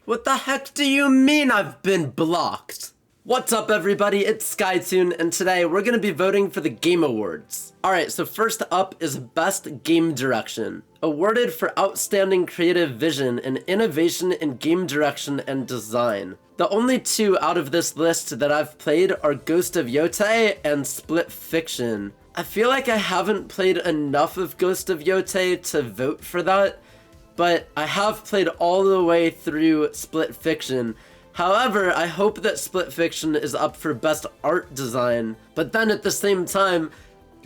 What the heck do you mean I've been blocked? What's up everybody, it's Skytoon, and today we're gonna be voting for the Game Awards. Alright, so first up is Best Game Direction. Awarded for outstanding creative vision and innovation in game direction and design. The only two out of this list that I've played are Ghost of Yotei and Split Fiction. I feel like I haven't played enough of Ghost of Yotei to vote for that, but I have played all the way through Split Fiction. However, I hope that Split Fiction is up for Best Art Design, but then at the same time,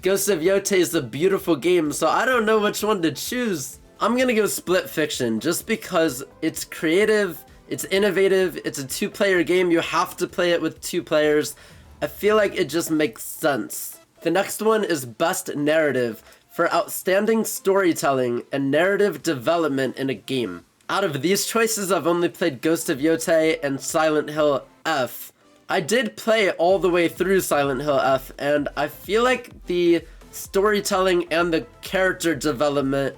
Ghost of Yotei is a beautiful game, so I don't know which one to choose. I'm gonna go Split Fiction, just because it's creative, it's innovative, it's a two-player game, you have to play it with two players. I feel like it just makes sense. The next one is Best Narrative, for outstanding storytelling and narrative development in a game. Out of these choices, I've only played Ghost of Yotei and Silent Hill F. I did play all the way through Silent Hill F, and I feel like the storytelling and the character development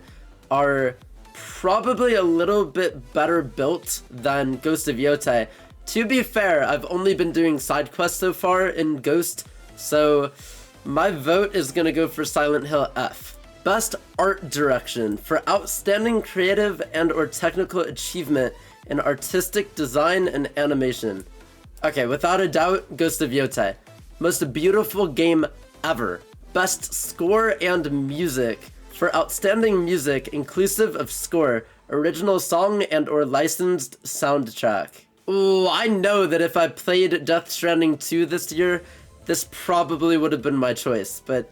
are probably a little bit better built than Ghost of Yotei. To be fair, I've only been doing side quests so far in Ghost, so my vote is gonna go for Silent Hill F. Best Art Direction, for outstanding creative and or technical achievement in artistic design and animation. Okay, without a doubt, Ghost of Yotei. Most beautiful game ever. Best Score and Music, for outstanding music inclusive of score, original song and or licensed soundtrack. Ooh, I know that if I played Death Stranding 2 this year, this probably would have been my choice, but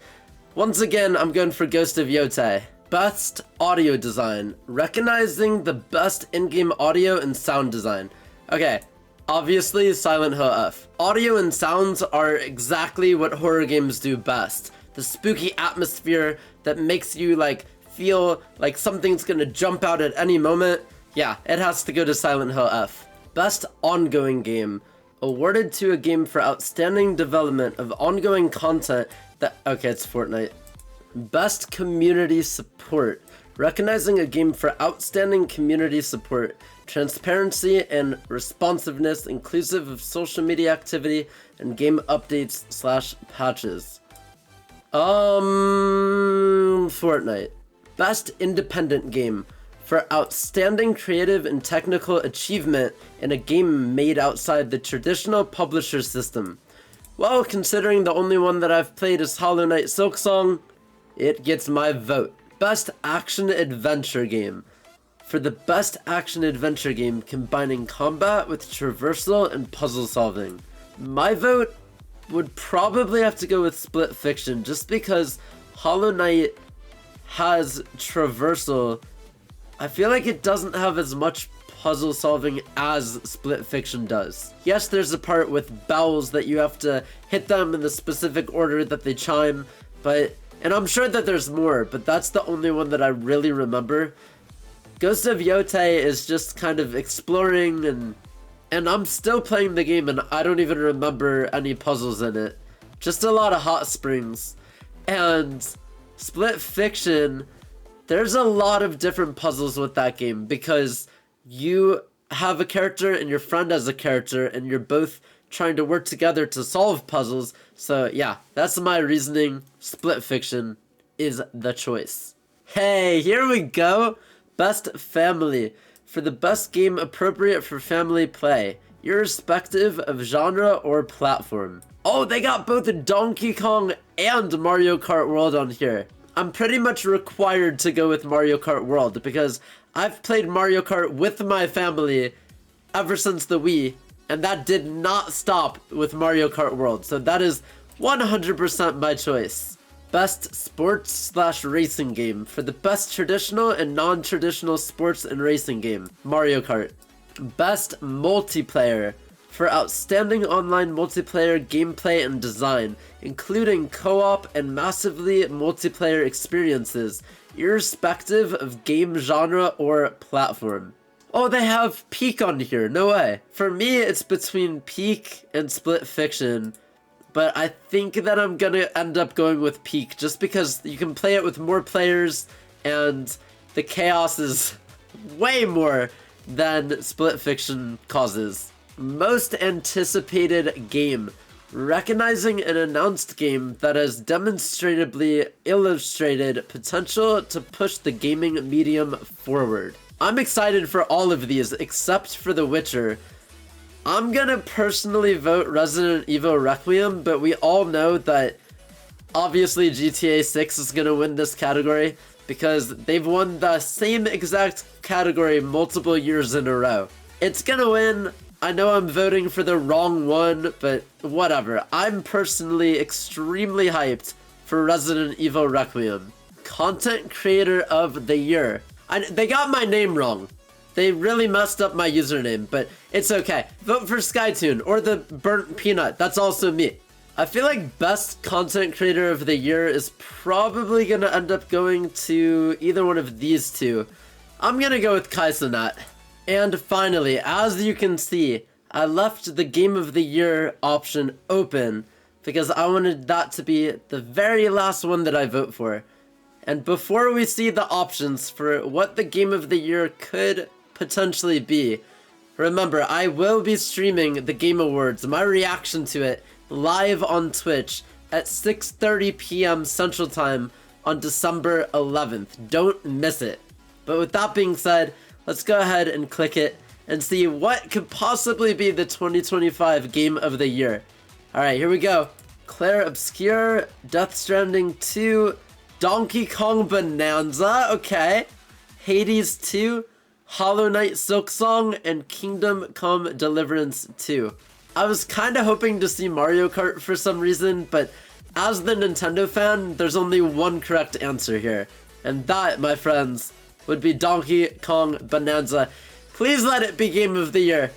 once again, I'm going for Ghost of Yotei. Best Audio Design, recognizing the best in-game audio and sound design. Okay, obviously Silent Hill F. Audio and sounds are exactly what horror games do best. The spooky atmosphere that makes you feel like something's gonna jump out at any moment. Yeah, it has to go to Silent Hill F. Best Ongoing Game, awarded to a game for outstanding development of ongoing content that, okay, it's Fortnite. Best Community Support, recognizing a game for outstanding community support, transparency and responsiveness inclusive of social media activity and game updates / patches. Fortnite. Best Independent Game, for outstanding creative and technical achievement in a game made outside the traditional publisher system. Well, considering the only one that I've played is Hollow Knight Silksong, it gets my vote. Best Action Adventure Game, for the best action adventure game combining combat with traversal and puzzle solving. My vote would probably have to go with Split Fiction, just because Hollow Knight has traversal. I feel like it doesn't have as much puzzle solving as Split Fiction does. Yes, there's a part with bells that you have to hit them in the specific order that they chime, and I'm sure that there's more, but that's the only one that I really remember. Ghost of Yotei is just kind of exploring, and I'm still playing the game and I don't even remember any puzzles in it. Just a lot of hot springs. And Split Fiction, there's a lot of different puzzles with that game because you have a character and your friend has a character and you're both trying to work together to solve puzzles. So yeah, that's my reasoning. Split Fiction is the choice. Hey, here we go. Best Family, for the best game appropriate for family play, irrespective of genre or platform. Oh, they got both Donkey Kong and Mario Kart World on here. I'm pretty much required to go with Mario Kart World because I've played Mario Kart with my family ever since the Wii, and that did not stop with Mario Kart World, so that is 100% my choice. Best Sports / Racing Game, for the best traditional and non-traditional sports and racing game, Mario Kart. Best Multiplayer, for outstanding online multiplayer gameplay and design, including co-op and massively multiplayer experiences, irrespective of game genre or platform. Oh, they have Peak on here, no way. For me, it's between Peak and Split Fiction, but I think that I'm gonna end up going with Peak, just because you can play it with more players, and the chaos is way more than Split Fiction causes. Most anticipated game. Recognizing an announced game that has demonstrably illustrated potential to push the gaming medium forward. I'm excited for all of these except for The Witcher. I'm gonna personally vote Resident Evil Requiem, but we all know that obviously GTA 6 is gonna win this category because they've won the same exact category multiple years in a row. It's gonna win. I know I'm voting for the wrong one, but whatever. I'm personally extremely hyped for Resident Evil Requiem. Content Creator of the Year. They got my name wrong. They really messed up my username, but it's okay. Vote for Skytoon or the Burnt Peanut. That's also me. I feel like Best Content Creator of the Year is probably gonna end up going to either one of these two. I'm gonna go with Kaisenat. And finally, as you can see, I left the Game of the Year option open because I wanted that to be the very last one that I vote for. And before we see the options for what the Game of the Year could potentially be, remember, I will be streaming the Game Awards, my reaction to it, live on Twitch at 6:30 p.m. Central Time on December 11th. Don't miss it. But with that being said, let's go ahead and click it and see what could possibly be the 2025 Game of the Year. Alright, here we go. Claire Obscure, Death Stranding 2, Donkey Kong Bonanza, okay. Hades 2, Hollow Knight Silksong, and Kingdom Come Deliverance 2. I was kinda hoping to see Mario Kart for some reason, but as the Nintendo fan, there's only one correct answer here. And that, my friends, would be Donkey Kong Bonanza. Please let it be Game of the Year.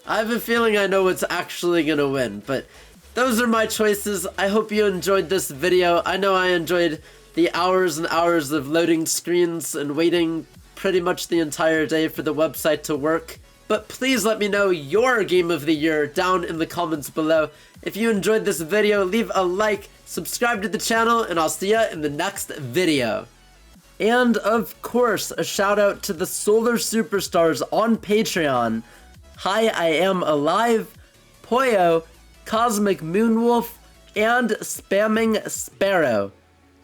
I have a feeling I know what's actually gonna win, but those are my choices. I hope you enjoyed this video. I know I enjoyed the hours and hours of loading screens and waiting pretty much the entire day for the website to work. But please let me know your Game of the Year down in the comments below. If you enjoyed this video, leave a like, subscribe to the channel, and I'll see ya in the next video. And of course, a shout out to the Solar Superstars on Patreon. Hi, I Am Alive, Poyo, Cosmic Moonwolf, and Spamming Sparrow.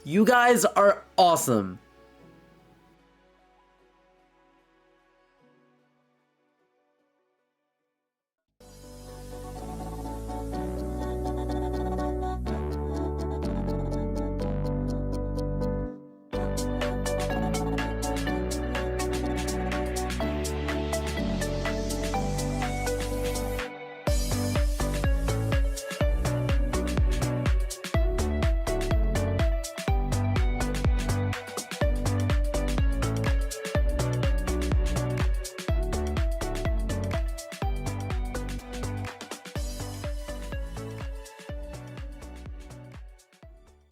You guys are awesome.